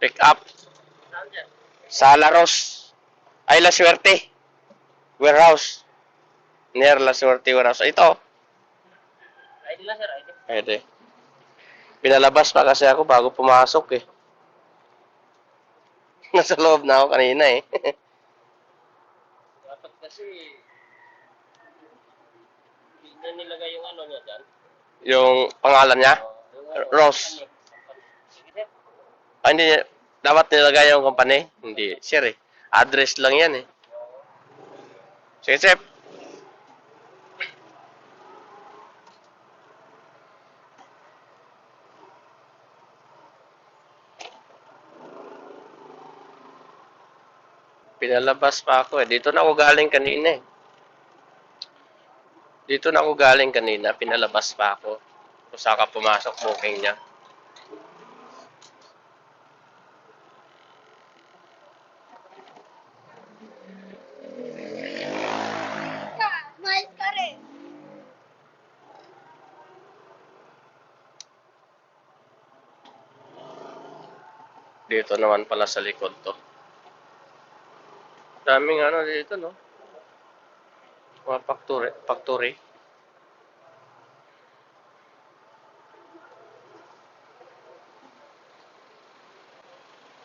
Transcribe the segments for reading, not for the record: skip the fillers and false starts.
Pick up. Sa Laros. Ay, La Suerte. Warehouse. Near La Suerte Warehouse. Ito. ID lang sir, ID. Pwede. Pinalabas pa kasi ako bago pumasok eh. Nasa loob na ako kanina eh. Dapat kasi hindi na nilagay yung ano niya dyan. Yung pangalan niya? Yung ano, Ross. company. Sige sir. Ah, hindi. Dapat nilagay yung company? Hindi. Sir eh. Address lang yan eh. Sige, Chef. Pinalabas pa ako eh. Dito na ako galing kanina eh. Dito na ako galing kanina. Pinalabas pa ako. Kung saan ka pumasok, booking niya. Mais ka rin. Dito naman pala sa likod to. Daming ano dito, no? Mga factory.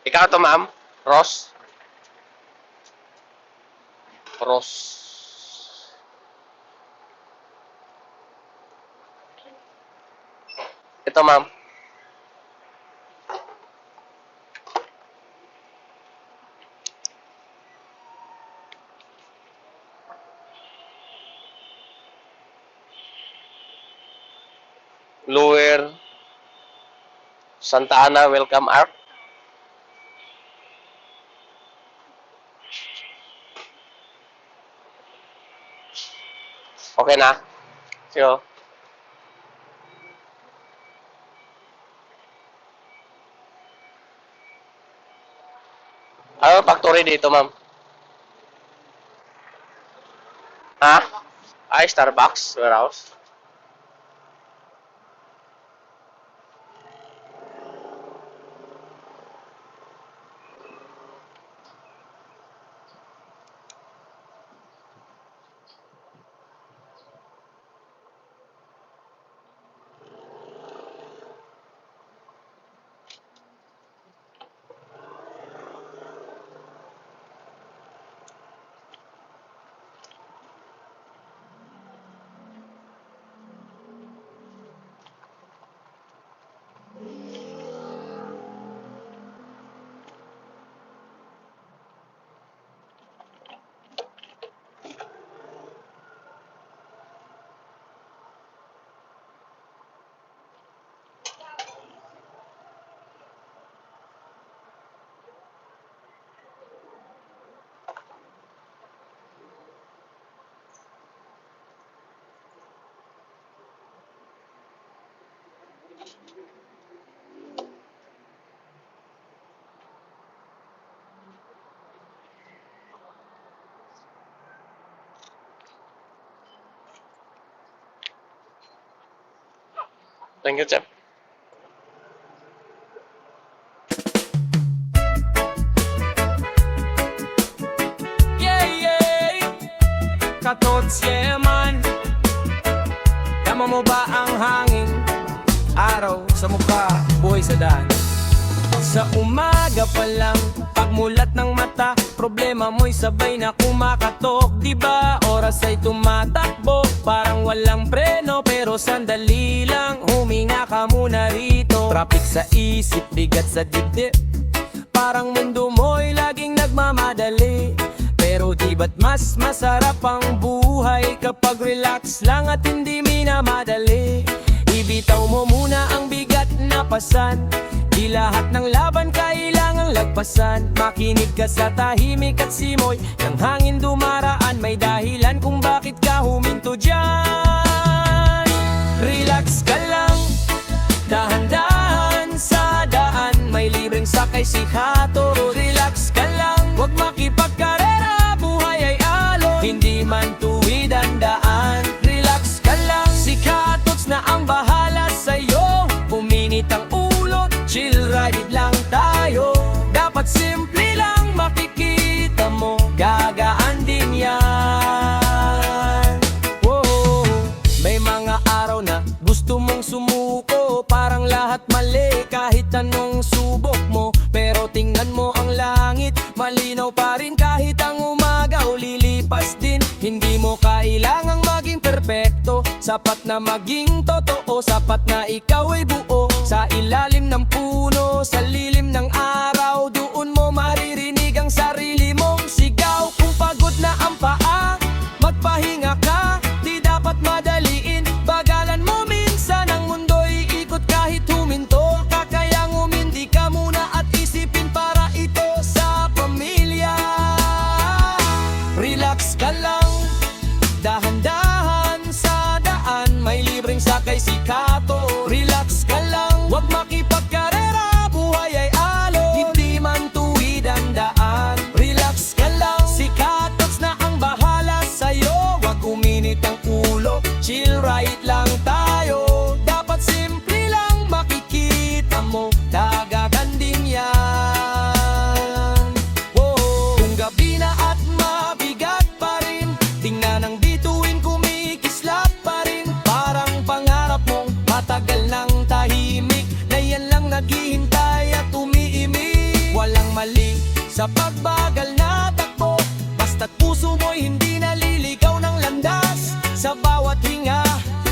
Ikaw to, ma'am? Ross? Ross. Ito, ma'am. Lower Santa Ana Welcome Arc. Okay na? So, ano factory dito, ma'am? Ha? Ay, Starbucks warehouse. Thank you, Chef. Yeah. Katots, yeah man. Tama mo ba ang hangin? Araw sa mukha, buhay sa daan. Sa umaga pa lang, pagmulat ng mata, problema mo'y sabay na kumakatok. Diba oras ay tumatakbo, parang walang preno, pero sandali lang, huminga ka muna rito. Traffic sa isip, bigat sa dibdib, parang mundo mo'y laging nagmamadali. Pero di ba't mas masarap ang buhay kapag relax lang at hindi minamadali? Ibitaw mo muna ang bigat na pasan, di lahat ng laban kailangang lagpasan. Makinig ka sa tahimik at simoy ng hangin dumaraan, may dahilan kung bakit ka huminto dyan. Relax ka lang, dahan-dahan sa daan, may libreng sakay si Hato. Relax ka lang, huwag makipagkarera, buhay ay alon, hindi man tuwid ang daan. Relax ka lang, si Katots na ang bahala sa'yo, puminit ang ulo, chill ride lang tayo. mo pa rin kahit ang umaga o lilipas din. Hindi mo kailangang maging perpekto, sapat na maging totoo, sapat na ikaw ay buo. Sa ilalim ng puno, sa lilim ng araw, doon mo maririnig ang sarili mong sigaw. Kung pagod na ang paa, magpahinga ka, di dapat madaliin. Bagalan mo minsan, ang mundo'y ikot kahit huminto ka. Kaya umindi ka muna at isipin para ito sa pamilya. Relax ka lang, dahan-dahan sa daan, may libreng sakay si Kato. Relax ka lang, wag makipagkarera, buhay ay alon, hindi man tuwid ang daan. Relax ka lang, si Kato's na ang bahala sa'yo. Wag uminit ang ulo, chill right lang tayo. Dapat simple lang makikita mo, dagatan din yan. Oh, kung gabi na at mabigat pa rin, tingnan ang bituin kumikislap pa rin. Parang pangarap mong matagal nang tahimik, na yan lang naghihintay at umiimik. Walang mali sa pagbagal na takbo, basta't puso mo'y hindi naliligaw ng landas. Sa bawat hinga,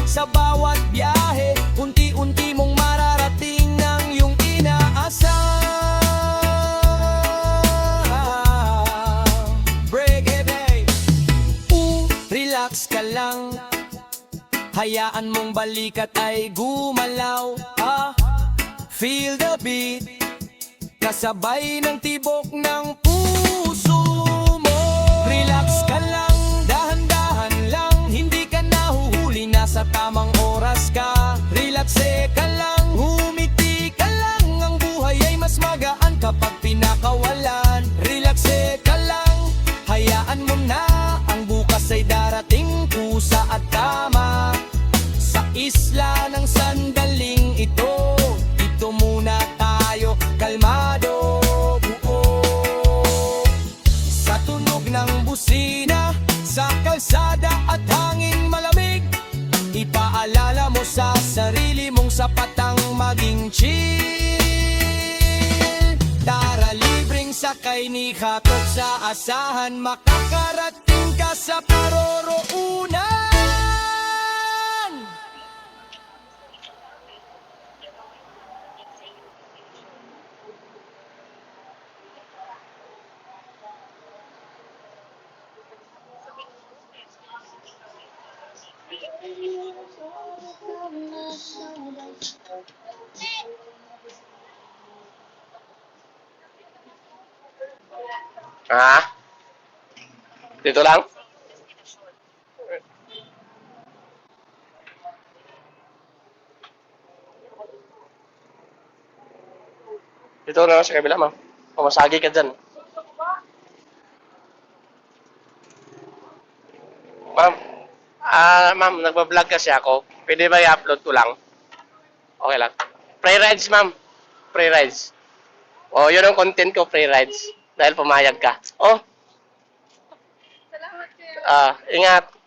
sa bawat biyahe, unti-unti mong mararating ang iyong inaasam. Break it, hey. Relax ka lang, hayaan mong balikat ay gumalaw. Feel the beat, kasabay ng tibok ng puso mo. Relax ka lang, dahan-dahan lang, hindi ka nahuhuli, nasa tamang oras ka. Relax ka lang, humiti ka lang, ang buhay ay mas magaan kapag pinakawalan. Relax ka lang, hayaan mo na, ang bukas ay darating, kusa at tama. Sa isla ng sandaling ito, dito muna tayo, kalmado, buo. Sa tunog ng busina, sa kalsada at hangin malamig, ipaalala mo sa sarili mong sapat ang maging chill. Tara, libreng sakay ni Katot sa asahan, makakarating ka sa paroroonan. Dito lang? Dito na lang sa kabila, ma'am. Pumasagi ka dyan. Ma'am, ma'am, nagbablog kasi ako. Pwede ba i-upload ko lang? Okay lang. Free rides, ma'am. Free rides. Oh, yun ang content ko, free rides. Dahil pumayag ka. Oh, Salamat kayo. ingat.